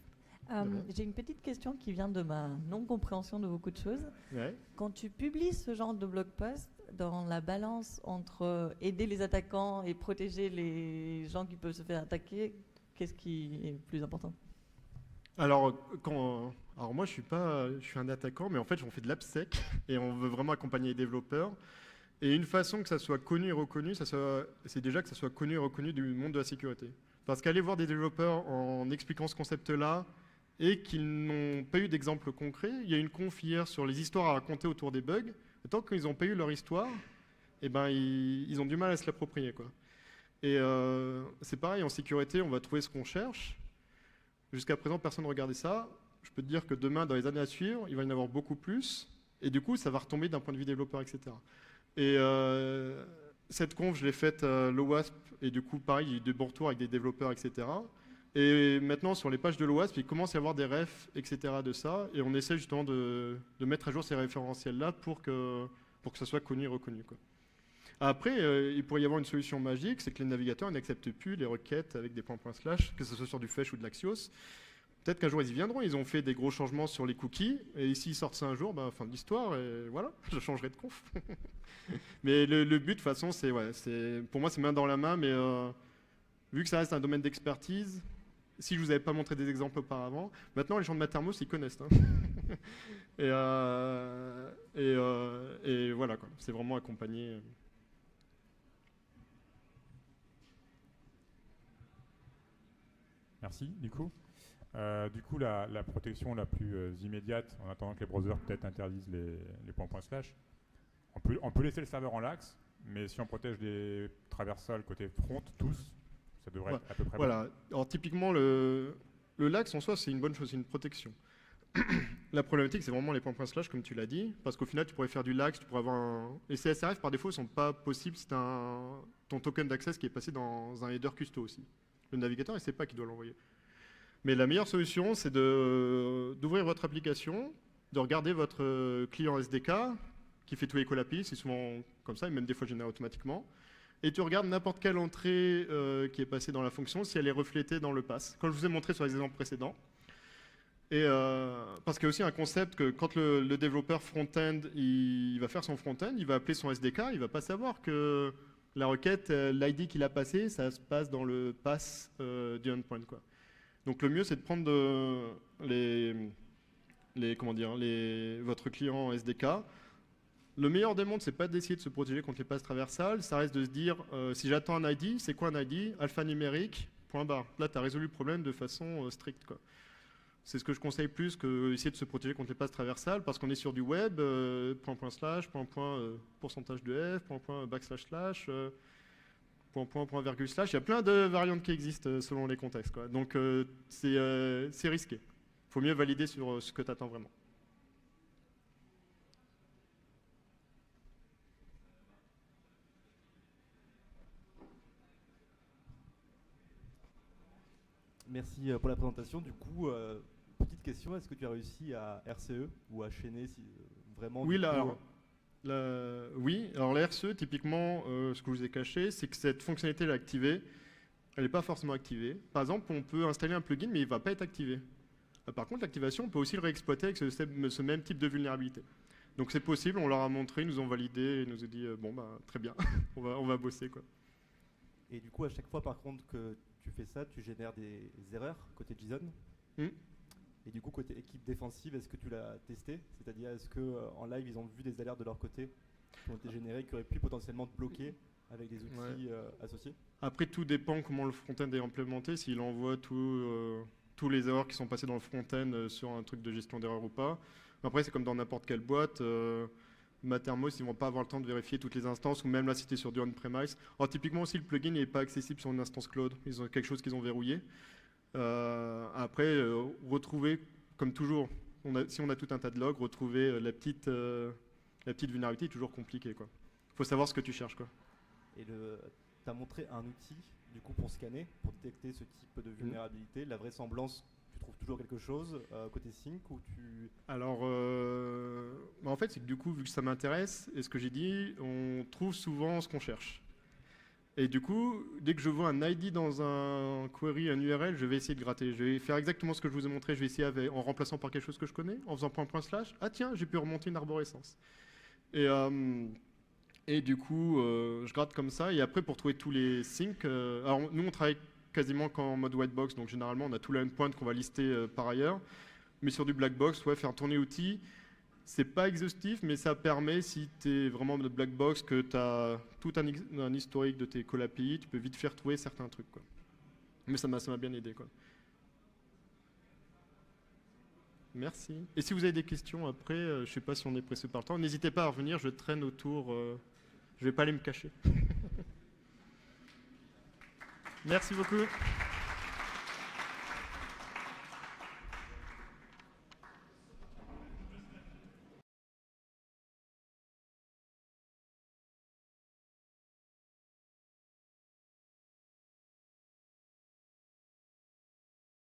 J'ai une petite question qui vient de ma non-compréhension de beaucoup de choses. Ouais. Quand tu publies ce genre de blog post, dans la balance entre aider les attaquants et protéger les gens qui peuvent se faire attaquer, qu'est-ce qui est plus important ? Alors moi, je suis un attaquant, mais en fait, on fait de l'AppSec et on veut vraiment accompagner les développeurs. Et une façon que ça soit connu et reconnu, c'est déjà que ça soit connu et reconnu du monde de la sécurité. Parce qu'aller voir des développeurs en expliquant ce concept-là et qu'ils n'ont pas eu d'exemple concret, il y a une conf hier sur les histoires à raconter autour des bugs. Et tant qu'ils n'ont pas eu leur histoire, ils ont du mal à se l'approprier, quoi. Et c'est pareil, en sécurité, on va trouver ce qu'on cherche. Jusqu'à présent, personne ne regardait ça. Je peux te dire que demain, dans les années à suivre, il va y en avoir beaucoup plus. Et du coup, ça va retomber d'un point de vue développeur, etc. Et cette conf, je l'ai faite à l'OWASP. Et du coup, pareil, il y a eu de bons retours avec des développeurs, etc. Et maintenant, sur les pages de l'OWASP, il commence à y avoir des refs, etc. de ça. Et on essaie justement de mettre à jour ces référentiels-là pour que ça soit connu et reconnu, quoi. Après, il pourrait y avoir une solution magique, c'est que les navigateurs n'acceptent plus les requêtes avec des points slash, que ce soit sur du Fetch ou de l'Axios. Peut-être qu'un jour ils y viendront, ils ont fait des gros changements sur les cookies, et ici ils sortent ça un jour, fin de l'histoire, et voilà, je changerai de conf. Mais le but, de toute façon, pour moi c'est main dans la main, mais vu que ça reste un domaine d'expertise, si je vous avais pas montré des exemples auparavant, maintenant les gens de Mattermost ils connaissent. Hein. Et voilà, quoi. C'est vraiment accompagné. Merci, du coup. La protection la plus immédiate, en attendant que les browsers peut-être interdisent les points slash, on peut laisser le serveur en lax, mais si on protège les traversales côté front, tous, ça devrait être à peu près voilà. Bon. Alors typiquement, le lax en soi, c'est une bonne chose, c'est une protection. La problématique, c'est vraiment les points slash, comme tu l'as dit, parce qu'au final, tu pourrais faire du lax, tu pourrais avoir un... Les CSRF, par défaut, ne sont pas possibles si tu as ton token d'access qui est passé dans un header custo aussi. Le navigateur, il ne sait pas qu'il doit l'envoyer. Mais la meilleure solution, c'est d'ouvrir votre application, de regarder votre client SDK, qui fait tous les call API, c'est souvent comme ça, et même des fois généré automatiquement. Et tu regardes n'importe quelle entrée qui est passée dans la fonction, si elle est reflétée dans le pass. Comme je vous ai montré sur les exemples précédents. Et parce qu'il y a aussi un concept que quand le développeur front-end il va faire son front-end, il va appeler son SDK, il ne va pas savoir que la requête, l'ID qu'il a passé, ça se passe dans le pass du endpoint, quoi. Donc le mieux, c'est de prendre votre client SDK. Le meilleur des mondes, c'est pas d'essayer de se protéger contre les passes traversales, ça reste de se dire, si j'attends un ID, c'est quoi un ID? Alphanumérique, point barre. Là, tu as résolu le problème de façon stricte, quoi. C'est ce que je conseille plus que essayer de se protéger contre les passes traversales, parce qu'on est sur du web, point slash, pourcentage de f, backslash slash, point virgule slash. Il y a plein de variantes qui existent selon les contextes, quoi. Donc c'est risqué. Il faut mieux valider sur ce que tu attends vraiment. Merci pour la présentation. Du coup, petite question, est-ce que tu as réussi à RCE ou à chaîner vraiment? Oui, oui, alors la RCE, typiquement, ce que je vous ai caché, c'est que cette fonctionnalité est activée, elle n'est pas forcément activée. Par exemple, on peut installer un plugin, mais il ne va pas être activé. Par contre, l'activation, on peut aussi le réexploiter avec ce même type de vulnérabilité. Donc c'est possible, on leur a montré, ils nous ont validé, ils nous ont dit, bon, bah, très bien, on va bosser, quoi. Et du coup, à chaque fois, par contre, que tu fais ça, tu génères des erreurs côté JSON. Et du coup, côté équipe défensive, est-ce que tu l'as testé? C'est-à-dire, est-ce qu'en live, ils ont vu des alertes de leur côté qui ont été générées, qui auraient pu potentiellement te bloquer avec des outils associés? Après, tout dépend comment le front-end est implémenté, s'il envoie tous les erreurs qui sont passées dans le front-end sur un truc de gestion d'erreurs ou pas. Après, c'est comme dans n'importe quelle boîte. Mattermost, ils ne vont pas avoir le temps de vérifier toutes les instances, ou même là, si tu es sur du on-premise. Alors, typiquement aussi, le plugin n'est pas accessible sur une instance cloud. Ils ont quelque chose qu'ils ont verrouillé. Après, retrouver, comme toujours, si on a tout un tas de logs, retrouver la petite vulnérabilité est toujours compliqué. Il faut savoir ce que tu cherches, quoi. Et tu as montré un outil du coup, pour scanner, pour détecter ce type de vulnérabilité. La vraisemblance, tu trouves toujours quelque chose côté sync ou tu... Alors, en fait, c'est que du coup, vu que ça m'intéresse, et ce que j'ai dit, on trouve souvent ce qu'on cherche. Et du coup, dès que je vois un ID dans un query, un URL, je vais essayer de gratter. Je vais faire exactement ce que je vous ai montré. Je vais essayer en remplaçant par quelque chose que je connais, en faisant point slash. Ah tiens, j'ai pu remonter une arborescence. Et du coup, je gratte comme ça. Et après, pour trouver tous les syncs, alors nous, on travaille quasiment qu'en mode white box. Donc généralement, on a tout l'endpoint qu'on va lister par ailleurs. Mais sur du black box, faire tourner outil. C'est pas exhaustif, mais ça permet, si tu es vraiment en mode black box, que tu as tout un historique de tes call API, tu peux vite faire trouver certains trucs, quoi. Mais ça m'a bien aidé, quoi. Merci. Et si vous avez des questions après, je sais pas si on est pressé par le temps, n'hésitez pas à revenir, je traîne autour, je vais pas aller me cacher. Merci beaucoup.